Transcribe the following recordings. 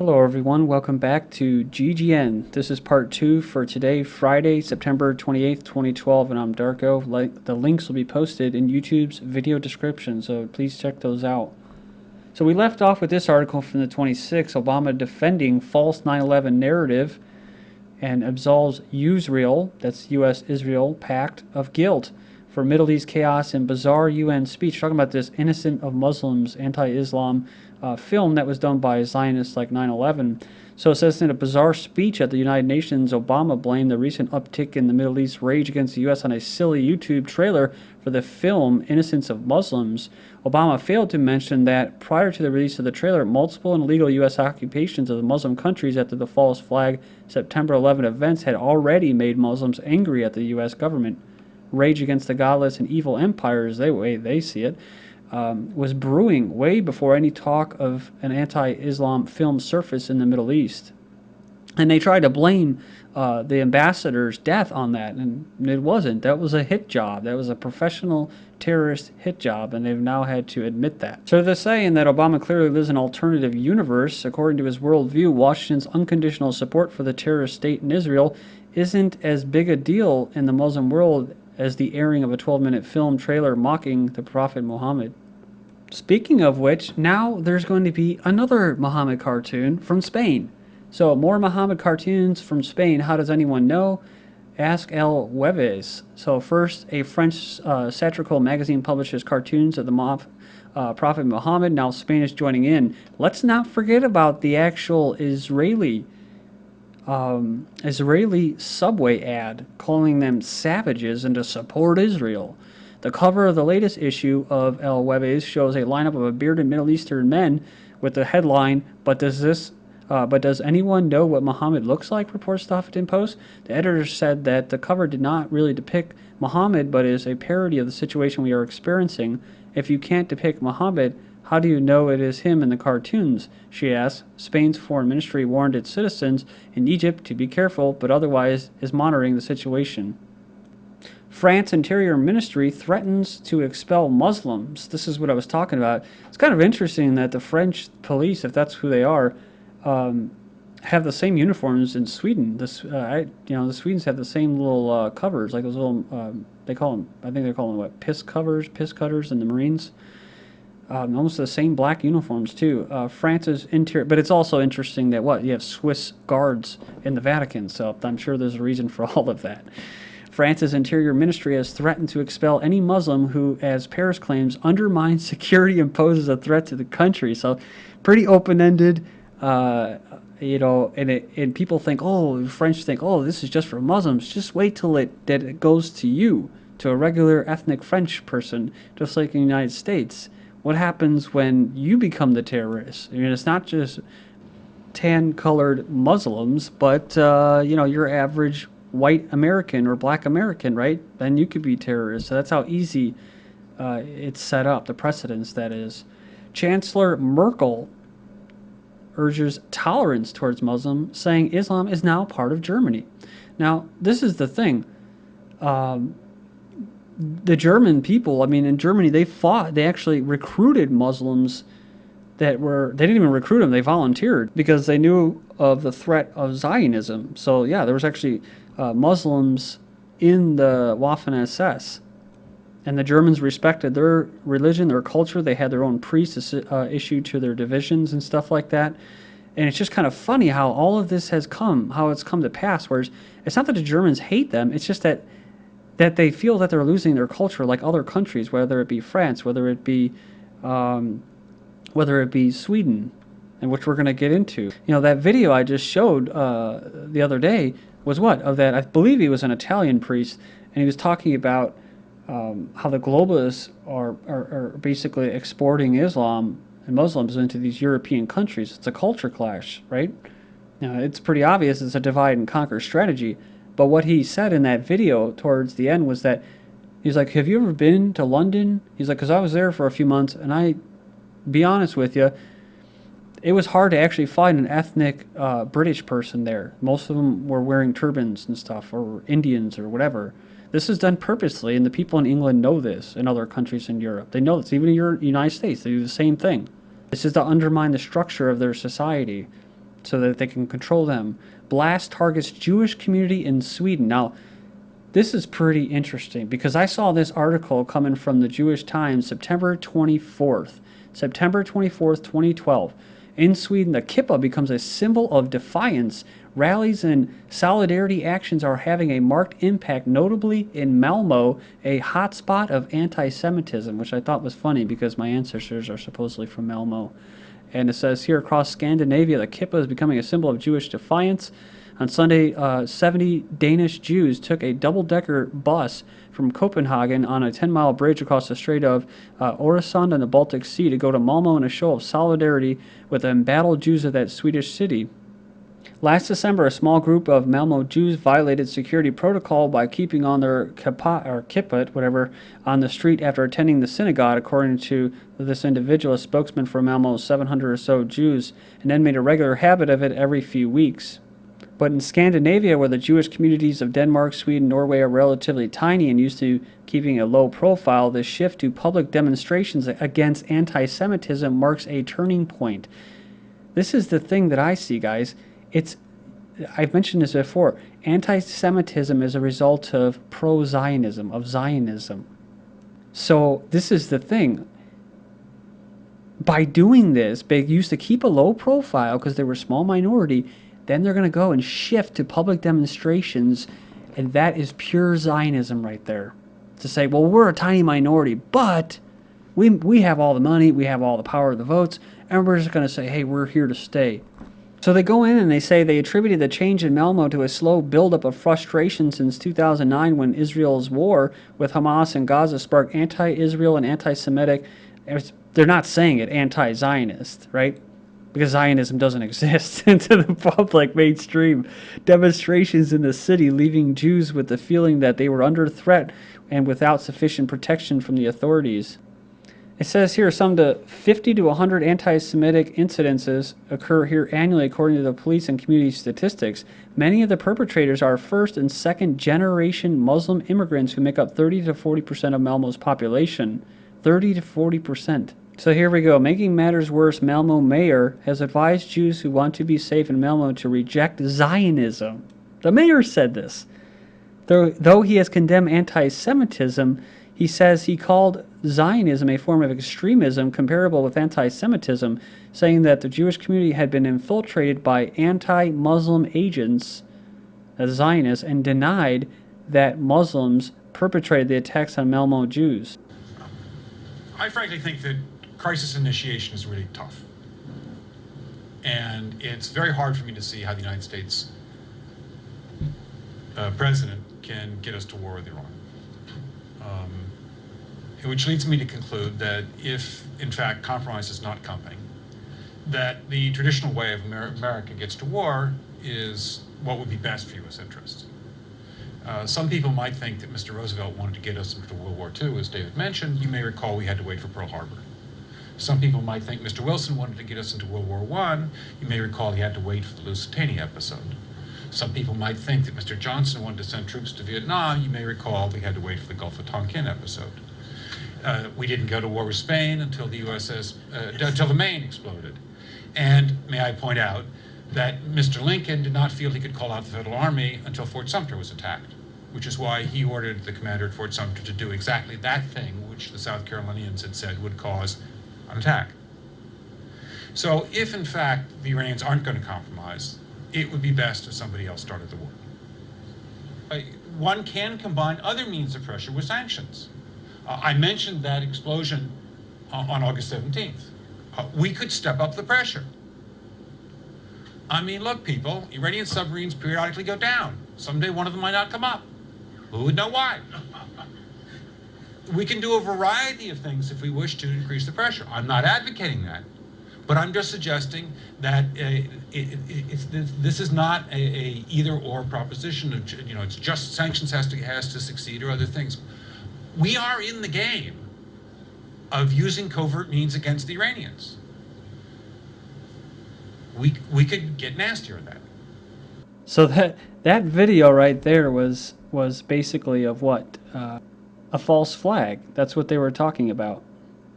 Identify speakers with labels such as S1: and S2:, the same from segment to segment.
S1: Hello everyone, welcome back to GGN. This is part 2 for today, Friday, September 28th, 2012, and I'm Darko. The links will be posted in YouTube's video description, so please check those out. So we left off with this article from the 26th, Obama defending false 9/11 narrative and absolves USrael, that's US-Israel pact, of guilt for Middle East chaos and bizarre UN speech, talking about this Innocent of Muslims anti-Islam film that was done by Zionists like 9/11. So it says in a bizarre speech at the United Nations, Obama blamed the recent uptick in the Middle East rage against the U.S. on a silly YouTube trailer for the film Innocence of Muslims. Obama failed to mention that prior to the release of the trailer, multiple and illegal U.S. occupations of the Muslim countries after the false flag September 11 events had already made Muslims angry at the U.S. government. Rage against the godless and evil empires, the way they see it, was brewing way before any talk of an anti-Islam film surfaced in the Middle East. And they tried to blame the ambassador's death on that, and it wasn't. That was a hit job. That was a professional terrorist hit job, and they've now had to admit that. So they're saying that Obama clearly lives in an alternative universe. According to his worldview, Washington's unconditional support for the terrorist state in Israel isn't as big a deal in the Muslim world as the airing of a 12-minute film trailer mocking the Prophet Mohammed. Speaking of which, now there's going to be another Mohammed cartoon from Spain. So more Mohammed cartoons from Spain. How does anyone know? Ask El Jueves. So first, a French satirical magazine publishes cartoons of the Prophet Muhammad. Now Spain is joining in. Let's not forget about the actual Israeli subway ad calling them savages and to support Israel. The cover of the latest issue of El Jueves shows a lineup of bearded Middle Eastern men with the headline, But does anyone know what Muhammad looks like, reports the Huffington Post. The editor said that the cover did not really depict Muhammad, but is a parody of the situation we are experiencing. If you can't depict Muhammad, how do you know it is him in the cartoons? She asked. Spain's foreign ministry warned its citizens in Egypt to be careful, but otherwise is monitoring the situation. France's Interior Ministry threatens to expel Muslims. This is what I was talking about. It's kind of interesting that the French police, if that's who they are, have the same uniforms in Sweden. The Swedes have the same little covers, like those little, they call them, I think they're calling them what, piss cutters in the Marines. Almost the same black uniforms too. France's interior, but it's also interesting that you have Swiss guards in the Vatican, so I'm sure there's a reason for all of that. France's Interior Ministry has threatened to expel any Muslim who, as Paris claims, undermines security and poses a threat to the country. So, pretty open-ended, and people think, French think, this is just for Muslims. Just wait till it goes to you, to a regular ethnic French person, just like in the United States. What happens when you become the terrorist? I mean, it's not just tan-colored Muslims, but your average white American or black American, right? Then you could be terrorists. So that's how easy it's set up, the precedence that is. Chancellor Merkel urges tolerance towards Muslims, saying Islam is now part of Germany. Now, this is the thing. The German people, in Germany, they actually recruited Muslims they didn't even recruit them, they volunteered because they knew of the threat of Zionism. So yeah, there was actually Muslims in the Waffen-SS, and the Germans respected their religion, their culture. They had their own priests issued to their divisions and stuff like that. And it's just kind of funny how all of this has how it's come to pass, whereas it's not that the Germans hate them, it's just that they feel that they're losing their culture like other countries, whether it be France, whether it be Sweden, and which we're going to get into. That video I just showed the other day was of that, I believe he was an Italian priest, and he was talking about how the globalists are basically exporting Islam and Muslims into these European countries. It's a culture clash, right? It's pretty obvious it's a divide and conquer strategy, but what he said in that video towards the end was that he's like, have you ever been to London? He's like, because I was there for a few months, and be honest with you, it was hard to actually find an ethnic British person there. Most of them were wearing turbans and stuff, or Indians or whatever. This is done purposely, and the people in England know this, and other countries in Europe. They know this. Even in the United States, they do the same thing. This is to undermine the structure of their society. so that they can control them. Blast targets Jewish community in Sweden. Now, this is pretty interesting because I saw this article coming from the Jewish Times, September 24th. September 24th, 2012. In Sweden, the kippa becomes a symbol of defiance. Rallies and solidarity actions are having a marked impact, notably in Malmo, a hotspot of anti-Semitism, which I thought was funny because my ancestors are supposedly from Malmo. And it says here, across Scandinavia, the kippa is becoming a symbol of Jewish defiance. On Sunday, 70 Danish Jews took a double-decker bus from Copenhagen on a 10-mile bridge across the Strait of Öresund in the Baltic Sea to go to Malmo in a show of solidarity with the embattled Jews of that Swedish city. Last December, a small group of Malmo Jews violated security protocol by keeping on their kippah, on the street after attending the synagogue, according to this individual, a spokesman for Malmo's 700 or so Jews, and then made a regular habit of it every few weeks. But in Scandinavia, where the Jewish communities of Denmark, Sweden, Norway are relatively tiny and used to keeping a low profile, the shift to public demonstrations against anti-Semitism marks a turning point. This is the thing that I see, guys. I've mentioned this before. Anti-Semitism is a result of pro-Zionism, of Zionism. So this is the thing. By doing this, they used to keep a low profile because they were a small minority. Then they're going to go and shift to public demonstrations, and that is pure Zionism right there. To say, well, we're a tiny minority, but we have all the money, we have all the power of the votes, and we're just going to say, hey, we're here to stay. So they go in and they say they attributed the change in Malmo to a slow buildup of frustration since 2009 when Israel's war with Hamas and Gaza sparked anti-Israel and anti-Semitic, they're not saying it, anti-Zionist, right? Because Zionism doesn't exist into the public mainstream demonstrations in the city, leaving Jews with the feeling that they were under threat and without sufficient protection from the authorities. It says here some 50 to 100 anti-Semitic incidences occur here annually according to the police and community statistics. Many of the perpetrators are first and second generation Muslim immigrants who make up 30 to 40% of Malmo's population. 30 to 40%. So here we go. Making matters worse, Malmo mayor has advised Jews who want to be safe in Malmo to reject Zionism. The mayor said this. Though he has condemned anti-Semitism, he says he called Zionism a form of extremism comparable with anti-Semitism, saying that the Jewish community had been infiltrated by anti-Muslim agents, as Zionists, and denied that Muslims perpetrated the attacks on Malmo Jews.
S2: I frankly think that crisis initiation is really tough. And it's very hard for me to see how the United States president can get us to war with Iran. Which leads me to conclude that if, in fact, compromise is not coming, that the traditional way of America gets to war is what would be best for U.S. interests. Some people might think that Mr. Roosevelt wanted to get us into World War II, as David mentioned. You may recall we had to wait for Pearl Harbor. Some people might think Mr. Wilson wanted to get us into World War I. You may recall he had to wait for the Lusitania episode. Some people might think that Mr. Johnson wanted to send troops to Vietnam. You may recall we had to wait for the Gulf of Tonkin episode. We didn't go to war with Spain until until the Maine exploded. And may I point out that Mr. Lincoln did not feel he could call out the Federal Army until Fort Sumter was attacked, which is why he ordered the commander at Fort Sumter to do exactly that thing which the South Carolinians had said would cause an attack. So if, in fact, the Iranians aren't going to compromise, it would be best if somebody else started the war. One can combine other means of pressure with sanctions. I mentioned that explosion on August 17th. We could step up the pressure. I mean, look, people, Iranian submarines periodically go down. Someday one of them might not come up. Who would know why? We can do a variety of things if we wish to increase the pressure. I'm not advocating that, but I'm just suggesting that this is not a either-or proposition. It's just sanctions has to succeed or other things. We are in the game of using covert means against the Iranians. We could get nastier at that.
S1: So that video right there was basically of what? A false flag. That's what they were talking about.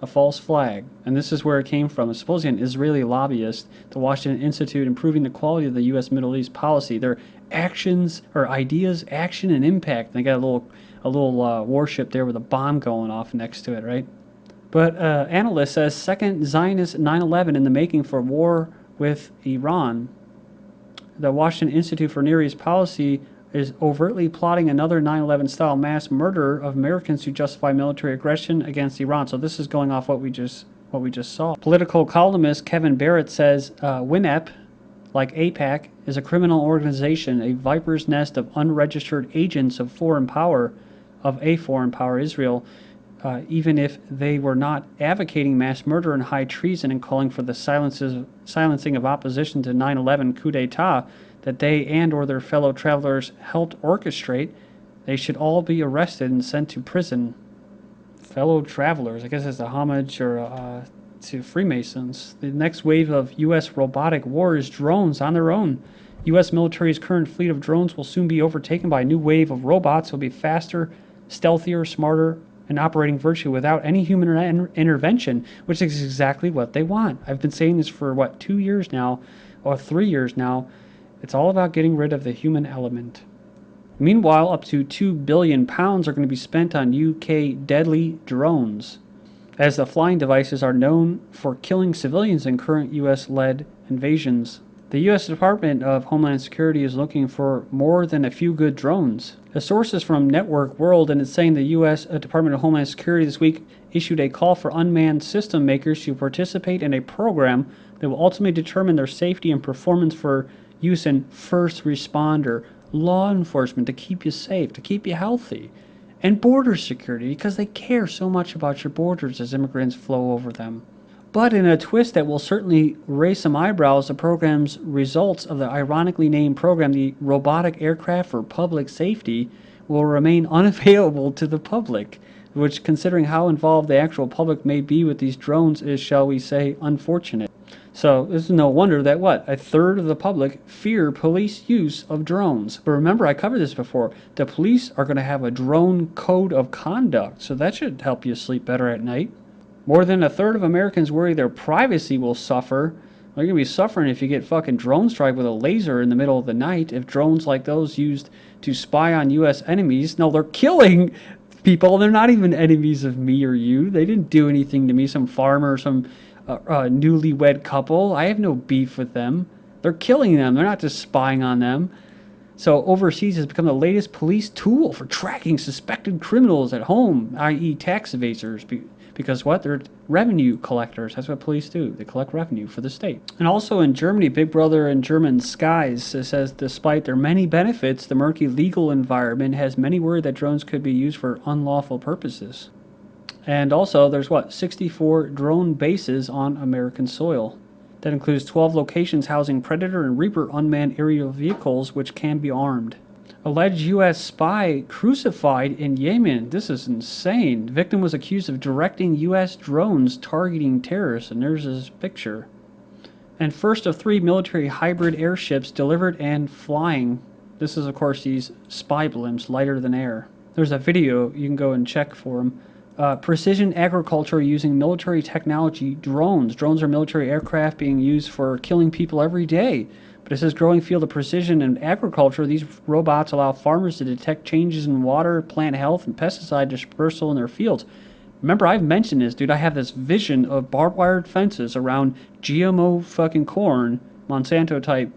S1: a false flag. And this is where it came from. It's supposedly an Israeli lobbyist, the Washington Institute, improving the quality of the U.S. Middle East policy. Their actions, or ideas, action, and impact. They got a little warship there with a bomb going off next to it, right? But analyst says second Zionist 9/11 in the making for war with Iran. The Washington Institute for Near East Policy is overtly plotting another 9/11 style mass murder of Americans to justify military aggression against Iran. So this is going off what we just saw. Political columnist Kevin Barrett says WINEP, like AIPAC, is a criminal organization, a viper's nest of unregistered agents of a foreign power, Israel, even if they were not advocating mass murder and high treason and calling for the silencing of opposition to 9/11 coup d'etat that they and or their fellow travelers helped orchestrate, they should all be arrested and sent to prison. Fellow travelers, I guess it's a homage or to Freemasons. The next wave of U.S. robotic war is drones on their own. U.S. military's current fleet of drones will soon be overtaken by a new wave of robots that will be faster, stealthier, smarter, and operating virtually without any human intervention, which is exactly what they want. I've been saying this for, 2 years now, or 3 years now. It's all about getting rid of the human element. Meanwhile, up to £2 billion are going to be spent on UK deadly drones, as the flying devices are known for killing civilians in current US-led invasions. The U.S. Department of Homeland Security is looking for more than a few good drones. A source is from Network World, and it's saying the U.S. Department of Homeland Security this week issued a call for unmanned system makers to participate in a program that will ultimately determine their safety and performance for use in first responder, law enforcement, to keep you safe, to keep you healthy, and border security, because they care so much about your borders as immigrants flow over them. But in a twist that will certainly raise some eyebrows, the program's results of the ironically named program, the Robotic Aircraft for Public Safety, will remain unavailable to the public, which, considering how involved the actual public may be with these drones, is, shall we say, unfortunate. So this is no wonder that, a third of the public fear police use of drones. But remember, I covered this before, the police are going to have a drone code of conduct, so that should help you sleep better at night. More than a third of Americans worry their privacy will suffer. They're going to be suffering if you get fucking drone strike with a laser in the middle of the night. If drones like those used to spy on U.S. enemies, no, they're killing people. They're not even enemies of me or you. They didn't do anything to me. Some farmer, some newlywed couple. I have no beef with them. They're killing them. They're not just spying on them. So overseas has become the latest police tool for tracking suspected criminals at home, i.e. tax evaders. Because they're revenue collectors. That's what police do. They collect revenue for the state. And also in Germany, Big Brother in German skies says despite their many benefits, the murky legal environment has many worried that drones could be used for unlawful purposes. And also there's 64 drone bases on American soil. That includes 12 locations housing Predator and Reaper unmanned aerial vehicles which can be armed. Alleged U.S. spy crucified in Yemen. This is insane. Victim was accused of directing U.S. drones targeting terrorists, and there's his picture. And first of 3 military hybrid airships delivered and flying. This is, of course, these spy blimps, lighter than air. There's a video, you can go and check for them. Precision agriculture using military technology, drones. Drones are military aircraft being used for killing people every day. But it says growing field of precision in agriculture. These robots allow farmers to detect changes in water, plant health, and pesticide dispersal in their fields. Remember, I've mentioned this, dude. I have this vision of barbed wire fences around GMO fucking corn, Monsanto type,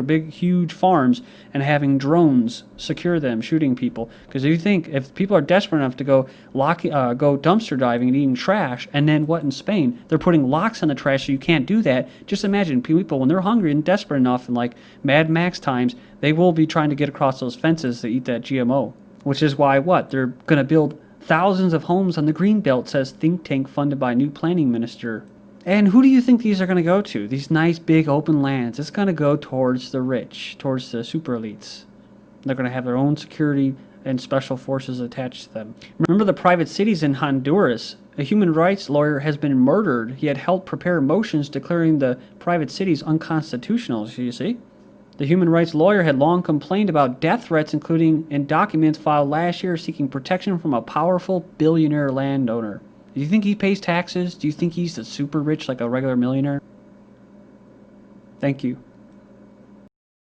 S1: big, huge farms, and having drones secure them, shooting people. Because if people are desperate enough to go dumpster diving and eating trash, and then in Spain? They're putting locks on the trash so you can't do that. Just imagine people, when they're hungry and desperate enough in Mad Max times, they will be trying to get across those fences to eat that GMO. Which is why they're going to build thousands of homes on the green belt, says think tank funded by new planning minister. And who do you think these are going to go to? These nice big open lands. It's going to go towards the rich, towards the super elites. They're going to have their own security and special forces attached to them. Remember the private cities in Honduras? A human rights lawyer has been murdered. He had helped prepare motions declaring the private cities unconstitutional, you see? The human rights lawyer had long complained about death threats, including in documents filed last year seeking protection from a powerful billionaire landowner. Do you think he pays taxes? Do you think he's the super rich like a regular millionaire? Thank you.